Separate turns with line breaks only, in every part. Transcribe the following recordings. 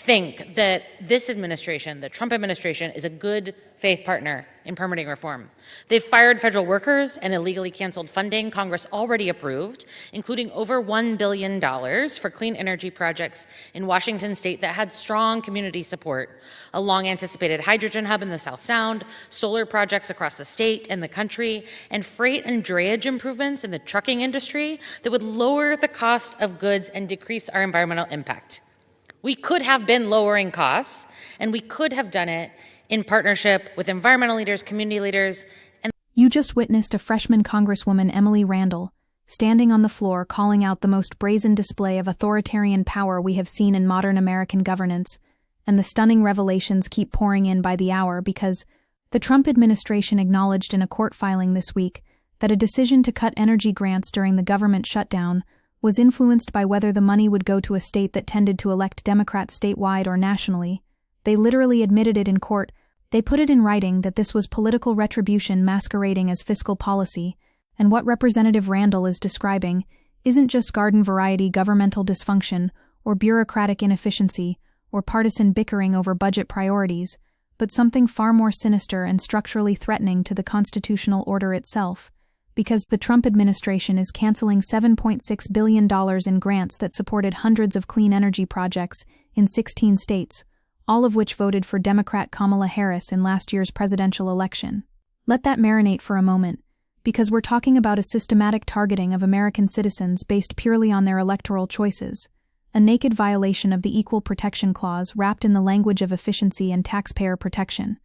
think that this administration, the Trump administration, is a good faith partner in permitting reform. They've fired federal workers and illegally canceled funding Congress already approved, including over $1 billion for clean energy projects in Washington state that had strong community support, a long-anticipated hydrogen hub in the South Sound, solar projects across the state and the country, and freight and drayage improvements in the trucking industry that would lower the cost of goods and decrease our environmental impact. We could have been lowering costs, and we could have done it in partnership with environmental leaders, community leaders, and
You just witnessed a freshman Congresswoman, Emily Randall, standing on the floor calling out the most brazen display of authoritarian power we have seen in modern American governance, and the stunning revelations keep pouring in by the hour because the Trump administration acknowledged in a court filing this week that a decision to cut energy grants during the government shutdown was influenced by whether the money would go to a state that tended to elect Democrats statewide or nationally. They literally admitted it in court. They put it in writing that this was political retribution masquerading as fiscal policy, and what Representative Randall is describing isn't just garden-variety governmental dysfunction or bureaucratic inefficiency or partisan bickering over budget priorities, but something far more sinister and structurally threatening to the constitutional order itself, because the Trump administration is canceling $7.6 billion in grants that supported hundreds of clean energy projects in 16 states, all of which voted for Democrat Kamala Harris in last year's presidential election. Let that marinate for a moment, because we're talking about a systematic targeting of American citizens based purely on their electoral choices, a naked violation of the Equal Protection Clause wrapped in the language of efficiency and taxpayer protection.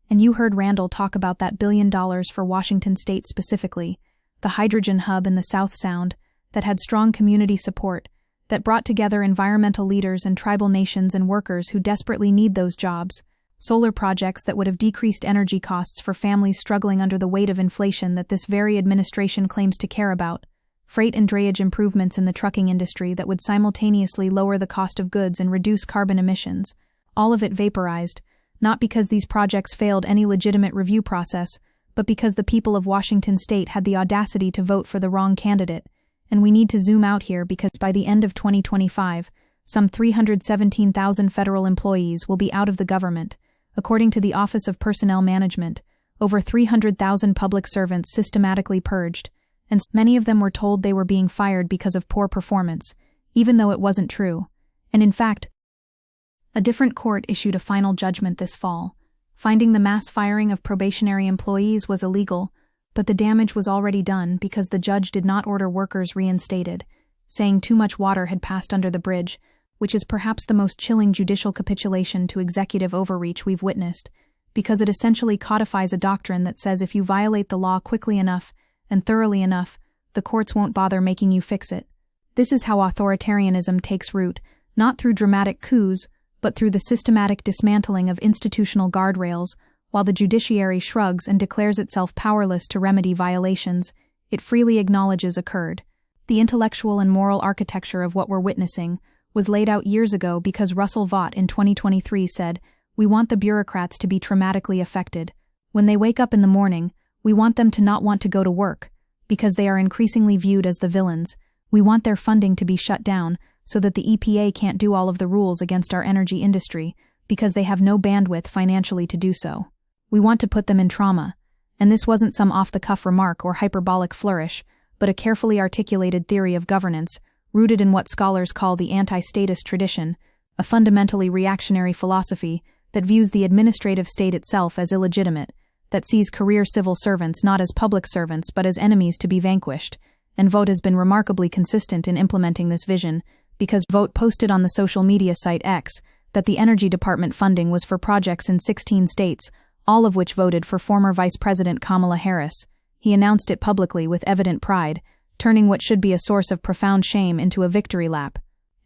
And you heard Randall talk about that $1 billion for Washington state specifically, the hydrogen hub in the South Sound that had strong community support, that brought together environmental leaders and tribal nations and workers who desperately need those jobs, solar projects that would have decreased energy costs for families struggling under the weight of inflation that this very administration claims to care about, freight and drayage improvements in the trucking industry that would simultaneously lower the cost of goods and reduce carbon emissions, all of it vaporized, not because these projects failed any legitimate review process, but because the people of Washington state had the audacity to vote for the wrong candidate. And we need to zoom out here because by the end of 2025, some 317,000 federal employees will be out of the government. According to the Office of Personnel Management, over 300,000 public servants systematically purged, and many of them were told they were being fired because of poor performance, even though it wasn't true. And in fact, a different court issued a final judgment this fall, finding the mass firing of probationary employees was illegal, but the damage was already done because the judge did not order workers reinstated, saying too much water had passed under the bridge, which is perhaps the most chilling judicial capitulation to executive overreach we've witnessed, because it essentially codifies a doctrine that says if you violate the law quickly enough and thoroughly enough, the courts won't bother making you fix it. This is how authoritarianism takes root, not through dramatic coups, but through the systematic dismantling of institutional guardrails. While the judiciary shrugs and declares itself powerless to remedy violations it freely acknowledges occurred. The intellectual and moral architecture of what we're witnessing was laid out years ago because Russell Vought in 2023 said, "We want the bureaucrats to be traumatically affected. When they wake up in the morning, we want them to not want to go to work, because they are increasingly viewed as the villains. We want their funding to be shut down so that the EPA can't do all of the rules against our energy industry, because they have no bandwidth financially to do so. We want to put them in trauma." And this wasn't some off-the-cuff remark or hyperbolic flourish, but a carefully articulated theory of governance, rooted in what scholars call the anti-statist tradition, a fundamentally reactionary philosophy that views the administrative state itself as illegitimate, that sees career civil servants not as public servants but as enemies to be vanquished. And Vought has been remarkably consistent in implementing this vision, because Vought posted on the social media site X that the Energy Department funding was for projects in 16 states, all of which voted for former Vice President Kamala Harris. He announced it publicly with evident pride, turning what should be a source of profound shame into a victory lap.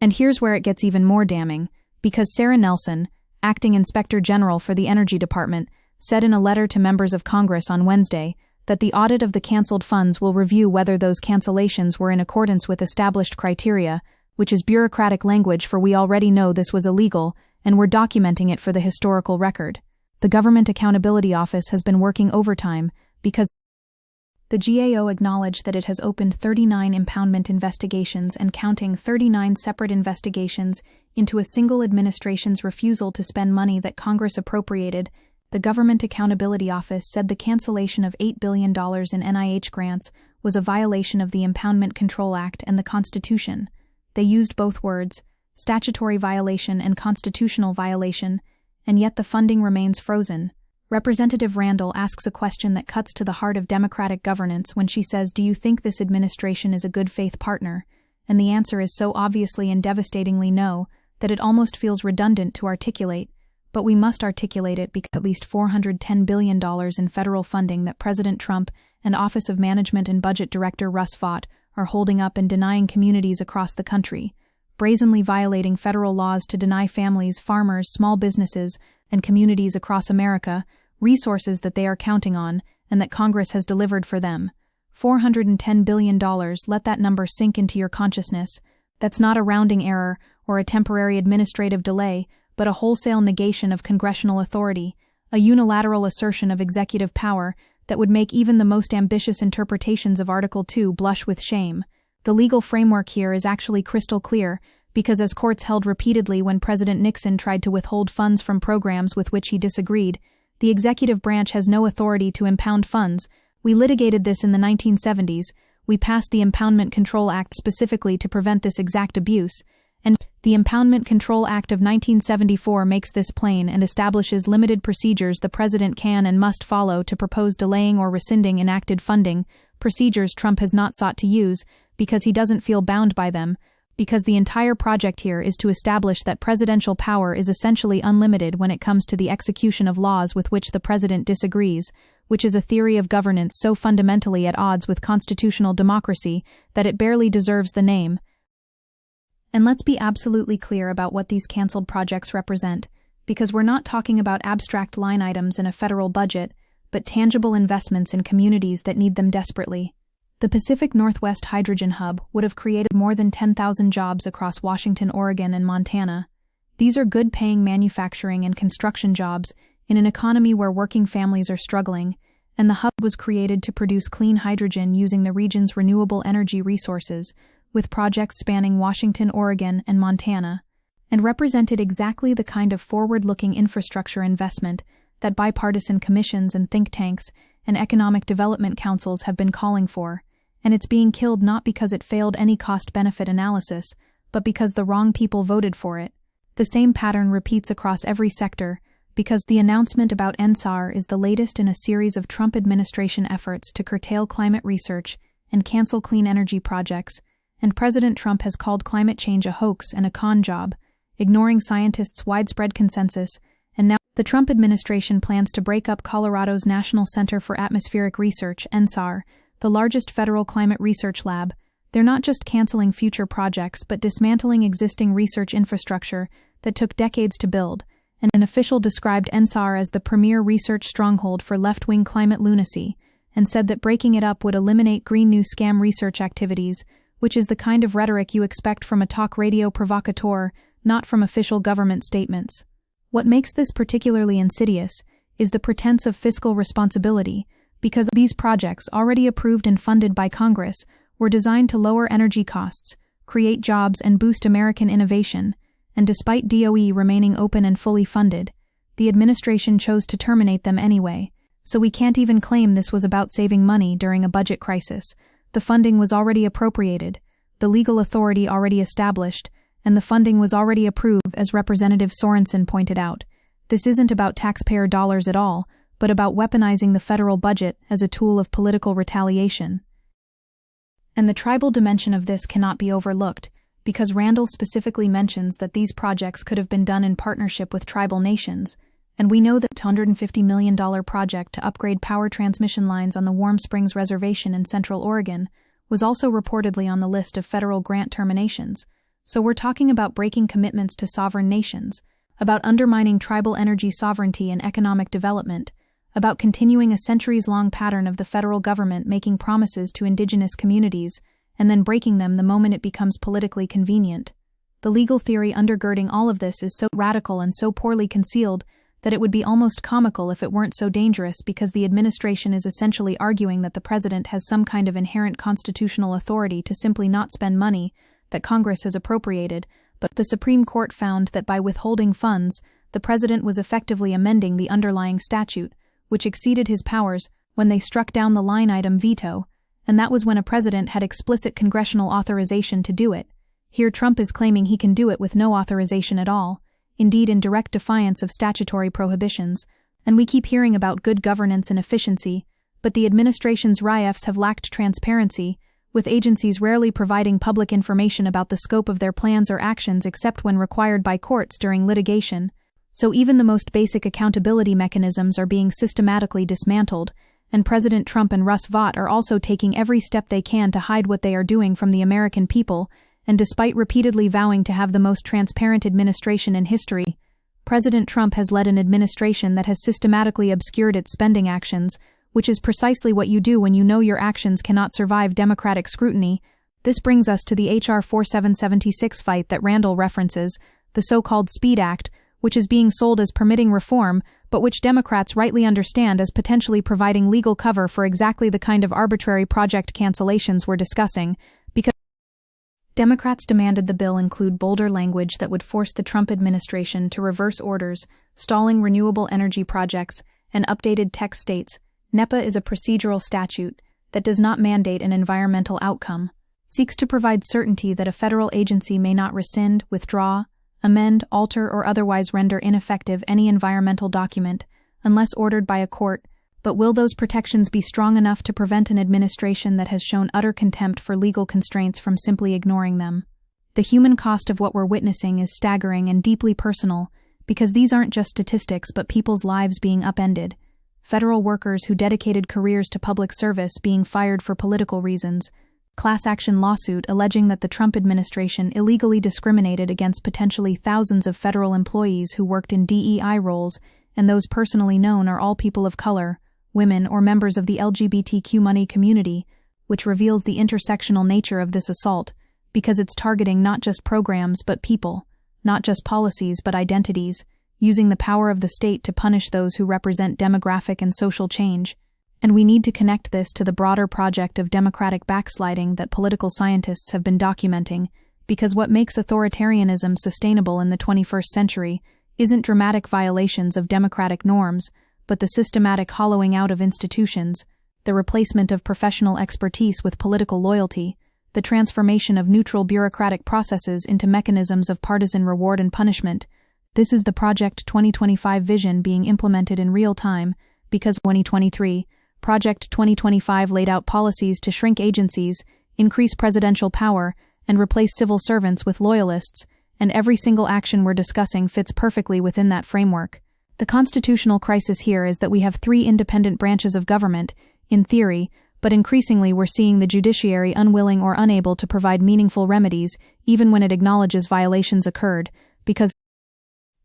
And here's where it gets even more damning, because Sarah Nelson, acting Inspector General for the Energy Department, said in a letter to members of Congress on Wednesday that the audit of the canceled funds will review whether those cancellations were in accordance with established criteria, which is bureaucratic language for we already know this was illegal, and we're documenting it for the historical record. The Government Accountability Office has been working overtime because The GAO acknowledged that it has opened 39 impoundment investigations and counting 39 separate investigations into a single administration's refusal to spend money that Congress appropriated. The Government Accountability Office said the cancellation of $8 billion in NIH grants was a violation of the Impoundment Control Act and the Constitution. They used both words, statutory violation and constitutional violation, and yet the funding remains frozen. Representative Randall asks a question that cuts to the heart of democratic governance when she says, "Do you think this administration is a good faith partner?" And the answer is so obviously and devastatingly no, that it almost feels redundant to articulate, but we must articulate it because at least $410 billion in federal funding that President Trump and Office of Management and Budget Director Russ Vought are holding up and denying communities across the country, brazenly violating federal laws to deny families, farmers, small businesses, and communities across America resources that they are counting on and that Congress has delivered for them. $410 billion, let that number sink into your consciousness. That's not a rounding error or a temporary administrative delay, but a wholesale negation of congressional authority, a unilateral assertion of executive power that would make even the most ambitious interpretations of Article 2 blush with shame. The legal framework here is actually crystal clear, because as courts held repeatedly when President Nixon tried to withhold funds from programs with which he disagreed, the executive branch has no authority to impound funds. We litigated this in the 1970s. We passed the Impoundment Control Act specifically to prevent this exact abuse, and the Impoundment Control Act of 1974 makes this plain and establishes limited procedures the president can and must follow to propose delaying or rescinding enacted funding, procedures Trump has not sought to use because he doesn't feel bound by them, because the entire project here is to establish that presidential power is essentially unlimited when it comes to the execution of laws with which the president disagrees, which is a theory of governance so fundamentally at odds with constitutional democracy that it barely deserves the name. And let's be absolutely clear about what these canceled projects represent, because we're not talking about abstract line items in a federal budget, but tangible investments in communities that need them desperately. The Pacific Northwest Hydrogen Hub would have created more than 10,000 jobs across Washington, Oregon, and Montana. These are good-paying manufacturing and construction jobs in an economy where working families are struggling, and the hub was created to produce clean hydrogen using the region's renewable energy resources, with projects spanning Washington, Oregon, and Montana, and represented exactly the kind of forward-looking infrastructure investment that bipartisan commissions and think tanks and economic development councils have been calling for. And it's being killed not because it failed any cost-benefit analysis, but because the wrong people voted for it. The same pattern repeats across every sector, because the announcement about NSAR is the latest in a series of Trump administration efforts to curtail climate research and cancel clean energy projects, and President Trump has called climate change a hoax and a con job, ignoring scientists' widespread consensus, and now the Trump administration plans to break up Colorado's National Center for Atmospheric Research, NSAR, the largest federal climate research lab. They're not just canceling future projects but dismantling existing research infrastructure that took decades to build, and an official described NSAR as the premier research stronghold for left-wing climate lunacy, and said that breaking it up would eliminate Green New Scam research activities, which is the kind of rhetoric you expect from a talk radio provocateur, not from official government statements. What makes this particularly insidious is the pretense of fiscal responsibility, because these projects, already approved and funded by Congress, were designed to lower energy costs, create jobs, and boost American innovation, and despite DOE remaining open and fully funded, the administration chose to terminate them anyway, so we can't even claim this was about saving money during a budget crisis. The funding was already appropriated, the legal authority already established, and the funding was already approved, as Representative Sorensen pointed out. This isn't about taxpayer dollars at all, but about weaponizing the federal budget as a tool of political retaliation. And the tribal dimension of this cannot be overlooked, because Randall specifically mentions that these projects could have been done in partnership with tribal nations, and we know that the $250 million project to upgrade power transmission lines on the Warm Springs Reservation in Central Oregon was also reportedly on the list of federal grant terminations. So we're talking about breaking commitments to sovereign nations, about undermining tribal energy sovereignty and economic development, about continuing a centuries-long pattern of the federal government making promises to indigenous communities and then breaking them the moment it becomes politically convenient. The legal theory undergirding all of this is so radical and so poorly concealed that it would be almost comical if it weren't so dangerous, because the administration is essentially arguing that the president has some kind of inherent constitutional authority to simply not spend money that Congress has appropriated, but the Supreme Court found that by withholding funds, the president was effectively amending the underlying statute, which exceeded his powers when they struck down the line item veto, and that was when a president had explicit congressional authorization to do it. Here Trump is claiming he can do it with no authorization at all, indeed in direct defiance of statutory prohibitions, and we keep hearing about good governance and efficiency, but the administration's RIFs have lacked transparency, with agencies rarely providing public information about the scope of their plans or actions except when required by courts during litigation. So even the most basic accountability mechanisms are being systematically dismantled, and President Trump and Russ Vought are also taking every step they can to hide what they are doing from the American people, and despite repeatedly vowing to have the most transparent administration in history, President Trump has led an administration that has systematically obscured its spending actions, which is precisely what you do when you know your actions cannot survive democratic scrutiny. This brings us to the H.R. 4776 fight that Randall references, the so-called SPEED Act, which is being sold as permitting reform, but which Democrats rightly understand as potentially providing legal cover for exactly the kind of arbitrary project cancellations we're discussing, because Democrats demanded the bill include bolder language that would force the Trump administration to reverse orders, stalling renewable energy projects, and updated text states, NEPA is a procedural statute that does not mandate an environmental outcome, seeks to provide certainty that a federal agency may not rescind, withdraw, amend, alter, or otherwise render ineffective any environmental document, unless ordered by a court, but will those protections be strong enough to prevent an administration that has shown utter contempt for legal constraints from simply ignoring them? The human cost of what we're witnessing is staggering and deeply personal, because these aren't just statistics but people's lives being upended. Federal workers who dedicated careers to public service being fired for political reasons, class action lawsuit alleging that the Trump administration illegally discriminated against potentially thousands of federal employees who worked in DEI roles, and those personally known are all people of color, women, or members of the LGBTQ money community, which reveals the intersectional nature of this assault, because it's targeting not just programs but people, not just policies but identities, using the power of the state to punish those who represent demographic and social change. And we need to connect this to the broader project of democratic backsliding that political scientists have been documenting, because what makes authoritarianism sustainable in the 21st century isn't dramatic violations of democratic norms, but the systematic hollowing out of institutions, the replacement of professional expertise with political loyalty, the transformation of neutral bureaucratic processes into mechanisms of partisan reward and punishment. This is the Project 2025 vision being implemented in real time, because 2023, Project 2025 laid out policies to shrink agencies, increase presidential power, and replace civil servants with loyalists, and every single action we're discussing fits perfectly within that framework. The constitutional crisis here is that we have 3 independent branches of government, in theory, but increasingly we're seeing the judiciary unwilling or unable to provide meaningful remedies, even when it acknowledges violations occurred, because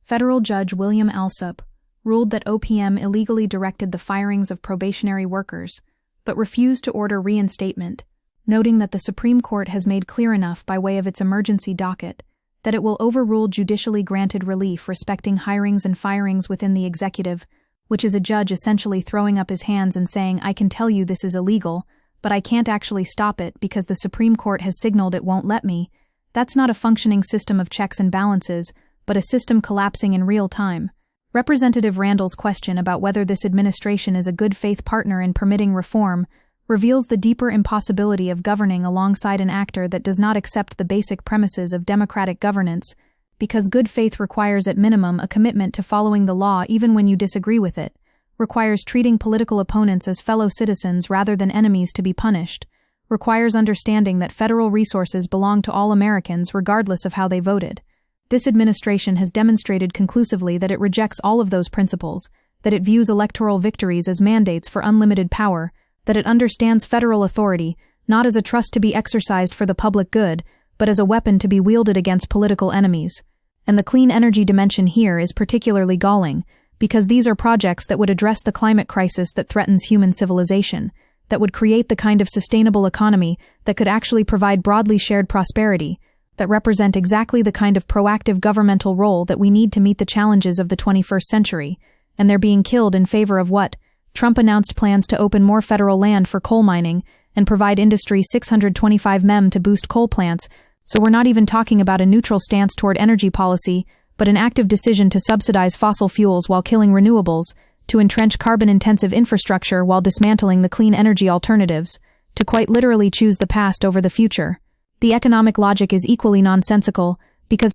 Federal Judge William Alsup ruled that OPM illegally directed the firings of probationary workers, but refused to order reinstatement, noting that the Supreme Court has made clear enough by way of its emergency docket that it will overrule judicially granted relief respecting hirings and firings within the executive, which is a judge essentially throwing up his hands and saying, I can tell you this is illegal, but I can't actually stop it because the Supreme Court has signaled it won't let me. That's not a functioning system of checks and balances, but a system collapsing in real time. Representative Randall's question about whether this administration is a good faith partner in permitting reform reveals the deeper impossibility of governing alongside an actor that does not accept the basic premises of democratic governance, because good faith requires at minimum a commitment to following the law even when you disagree with it, requires treating political opponents as fellow citizens rather than enemies to be punished, requires understanding that federal resources belong to all Americans regardless of how they voted. This administration has demonstrated conclusively that it rejects all of those principles, that it views electoral victories as mandates for unlimited power, that it understands federal authority not as a trust to be exercised for the public good, but as a weapon to be wielded against political enemies. And the clean energy dimension here is particularly galling, because these are projects that would address the climate crisis that threatens human civilization, that would create the kind of sustainable economy that could actually provide broadly shared prosperity, that represent exactly the kind of proactive governmental role that we need to meet the challenges of the 21st century, and they're being killed in favor of what? Trump announced plans to open more federal land for coal mining and provide industry $625 million to boost coal plants, so we're not even talking about a neutral stance toward energy policy, but an active decision to subsidize fossil fuels while killing renewables, to entrench carbon-intensive infrastructure while dismantling the clean energy alternatives, to quite literally choose the past over the future. The economic logic is equally nonsensical, because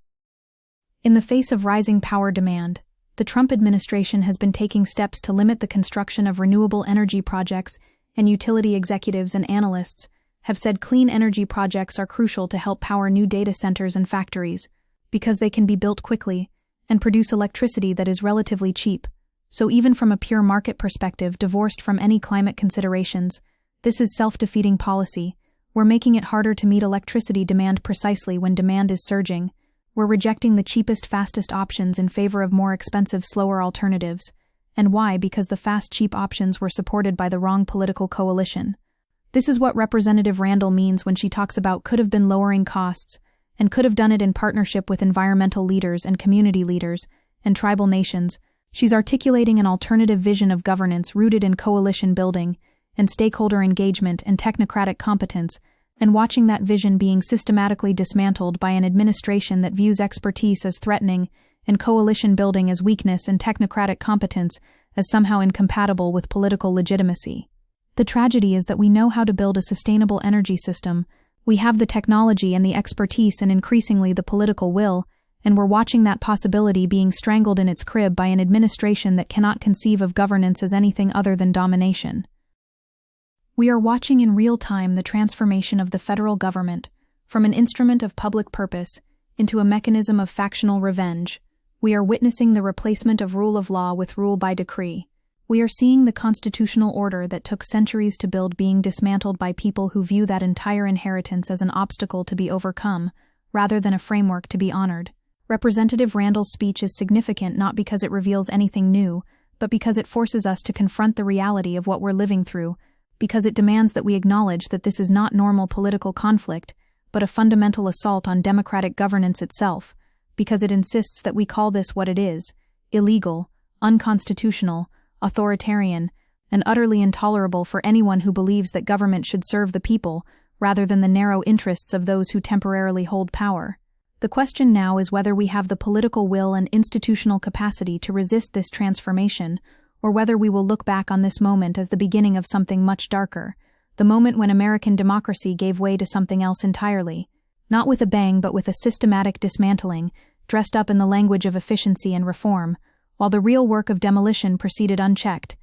in the face of rising power demand, the Trump administration has been taking steps to limit the construction of renewable energy projects, and utility executives and analysts have said clean energy projects are crucial to help power new data centers and factories, because they can be built quickly and produce electricity that is relatively cheap. So even from a pure market perspective, divorced from any climate considerations, this is self-defeating policy. We're making it harder to meet electricity demand precisely when demand is surging. We're rejecting the cheapest, fastest options in favor of more expensive, slower alternatives. And why? Because the fast, cheap options were supported by the wrong political coalition. This is what Representative Randall means when she talks about could have been lowering costs, and could have done it in partnership with environmental leaders and community leaders and tribal nations. She's articulating an alternative vision of governance rooted in coalition building and stakeholder engagement and technocratic competence, and watching that vision being systematically dismantled by an administration that views expertise as threatening and coalition building as weakness and technocratic competence as somehow incompatible with political legitimacy. The tragedy is that we know how to build a sustainable energy system, we have the technology and the expertise and increasingly the political will, and we're watching that possibility being strangled in its crib by an administration that cannot conceive of governance as anything other than domination. We are watching in real time the transformation of the federal government from an instrument of public purpose into a mechanism of factional revenge. We are witnessing the replacement of rule of law with rule by decree. We are seeing the constitutional order that took centuries to build being dismantled by people who view that entire inheritance as an obstacle to be overcome, rather than a framework to be honored. Representative Randall's speech is significant not because it reveals anything new, but because it forces us to confront the reality of what we're living through, because it demands that we acknowledge that this is not normal political conflict, but a fundamental assault on democratic governance itself, because it insists that we call this what it is: illegal, unconstitutional, authoritarian, and utterly intolerable for anyone who believes that government should serve the people rather than the narrow interests of those who temporarily hold power. The question now is whether we have the political will and institutional capacity to resist this transformation, or whether we will look back on this moment as the beginning of something much darker, the moment when American democracy gave way to something else entirely, not with a bang but with a systematic dismantling, dressed up in the language of efficiency and reform, while the real work of demolition proceeded unchecked,